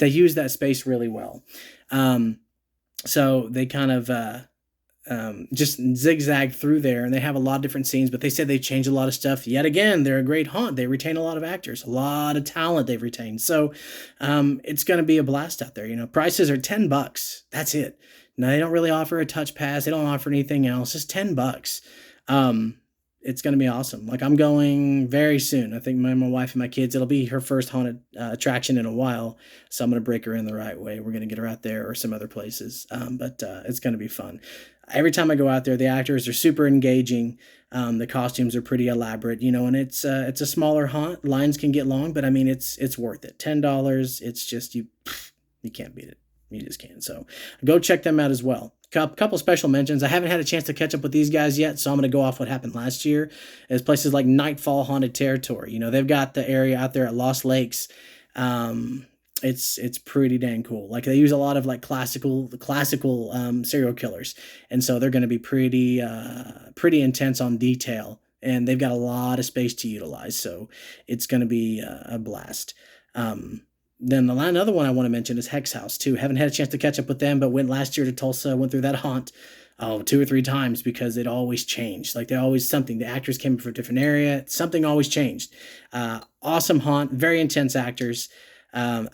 they use that space really well. So they kind of just zigzag through there, and they have a lot of different scenes, but they said they changed a lot of stuff. Yet again, they're a great haunt. They retain a lot of actors, a lot of talent they've retained. So it's going to be a blast out there. Prices are $10. That's it. Now, they don't really offer a touch pass. They don't offer anything else. Just $10. Um, it's going to be awesome. Like, I'm going very soon. I think my wife and my kids, it'll be her first haunted attraction in a while. So I'm going to break her in the right way. We're going to get her out there or some other places. But it's going to be fun. Every time I go out there, the actors are super engaging. The costumes are pretty elaborate, and it's a smaller haunt. Lines can get long, but I mean, it's worth it. $10. It's just, you can't beat it. You just can't. So go check them out as well. Couple special mentions. I haven't had a chance to catch up with these guys yet, so I'm going to go off what happened last year. As places like Nightfall Haunted Territory. They've got the area out there at Lost Lakes. It's pretty dang cool. Like, they use a lot of like classical serial killers, and so they're going to be pretty intense on detail, and they've got a lot of space to utilize. So it's going to be a blast. Then another one I want to mention is Hex House too. Haven't had a chance to catch up with them, but went last year to Tulsa, went through that haunt, 2 or 3 times, because it always changed. Like, they always something. The actors came from a different area. Something always changed. Awesome haunt, very intense actors. I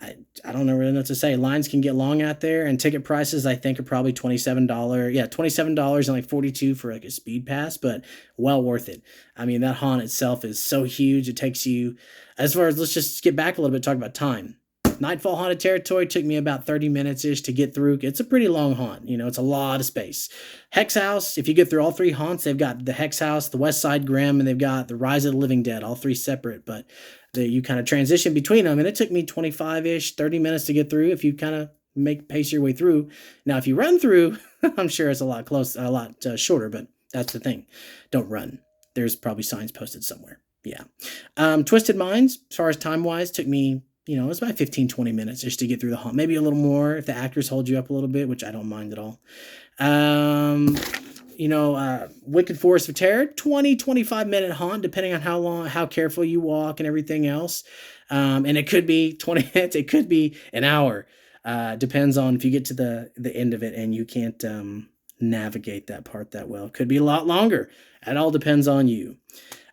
don't really know what to say. Lines can get long out there, and ticket prices I think are probably $27. Yeah, $27 and like $42 for like a speed pass, but well worth it. I mean, that haunt itself is so huge. It takes you, as far as, let's just get back a little bit, talk about time. Nightfall Haunted Territory took me about 30 minutes-ish to get through. It's a pretty long haunt. It's a lot of space. Hex House, if you get through all 3 haunts, they've got the Hex House, the West Side Grim, and they've got the Rise of the Living Dead, all 3 separate, but you kind of transition between them, and it took me 25-ish, 30 minutes to get through if you kind of pace your way through. Now, if you run through, I'm sure it's a lot shorter, but that's the thing. Don't run. There's probably signs posted somewhere. Yeah. Twisted Minds, as far as time-wise, took me, it's about 15, 20 minutes just to get through the haunt. Maybe a little more if the actors hold you up a little bit, which I don't mind at all. Wicked Forest of Terror, 20, 25-minute haunt, depending on how careful you walk and everything else. And it could be 20 minutes, it could be an hour. Depends on if you get to the end of it and you can't navigate that part that well. Could be a lot longer. It all depends on you.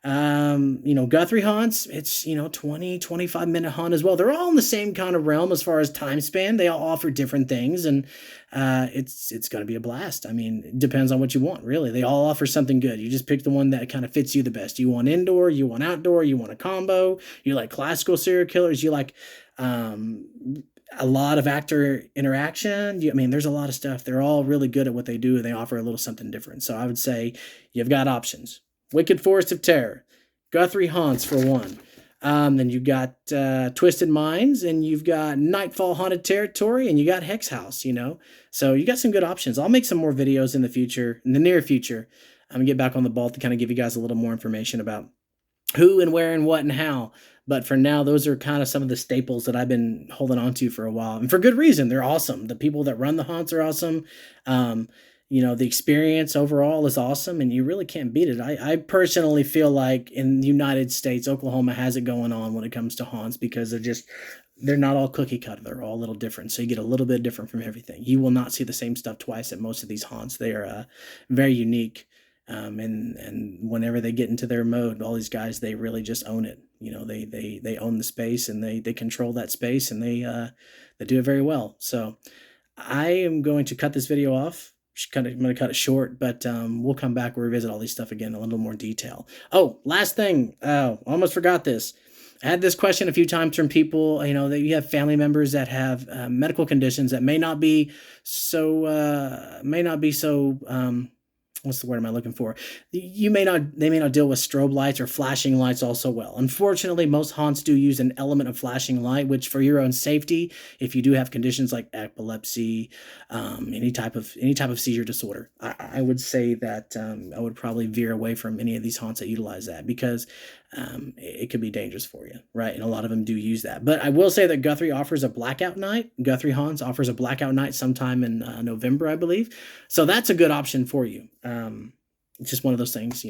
Guthrie haunts, it's, 20, 25-minute haunt as well. They're all in the same kind of realm as far as time span. They all offer different things, and it's going to be a blast. I mean, it depends on what you want, really. They all offer something good. You just pick the one that kind of fits you the best. You want indoor, you want outdoor, you want a combo, you like classical serial killers, you like a lot of actor interaction. There's a lot of stuff. They're all really good at what they do, and they offer a little something different. So I would say you've got options. Wicked Forest of Terror, Guthrie Haunts for one. Then you've got Twisted Minds, and you've got Nightfall Haunted Territory, and you got Hex House, So you got some good options. I'll make some more videos in the near future. I'm going to get back on the ball to kind of give you guys a little more information about who and where and what and how. But for now, those are kind of some of the staples that I've been holding on to for a while. And for good reason. They're awesome. The people that run the haunts are awesome. The experience overall is awesome, and you really can't beat it. I personally feel like in the United States, Oklahoma has it going on when it comes to haunts, because they're not all cookie cutter. They're all a little different. So you get a little bit different from everything. You will not see the same stuff twice at most of these haunts. They are very unique. And whenever they get into their mode, all these guys, they really just own it. They own the space, and they control that space, and they do it very well. So I am going to cut this video off. I'm going to cut it short, but we'll come back. We'll revisit all these stuff again in a little more detail. Oh, last thing. Oh, almost forgot this. I had this question a few times from people, that you have family members that have medical conditions that may not be so, what's the word am I looking for? They may not deal with strobe lights or flashing lights also well. Unfortunately, most haunts do use an element of flashing light, which for your own safety, if you do have conditions like epilepsy, any type of seizure disorder, I would say that I would probably veer away from any of these haunts that utilize that, because it could be dangerous for you, right? And a lot of them do use that. But I will say that Guthrie offers a blackout night. Guthrie Haunts offers a blackout night sometime in November, I believe. So that's a good option for you. It's just one of those things,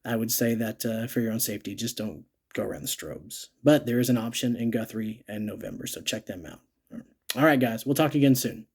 I would say that for your own safety, just don't go around the strobes. But there is an option in Guthrie and November, so check them out. All right, guys, we'll talk again soon.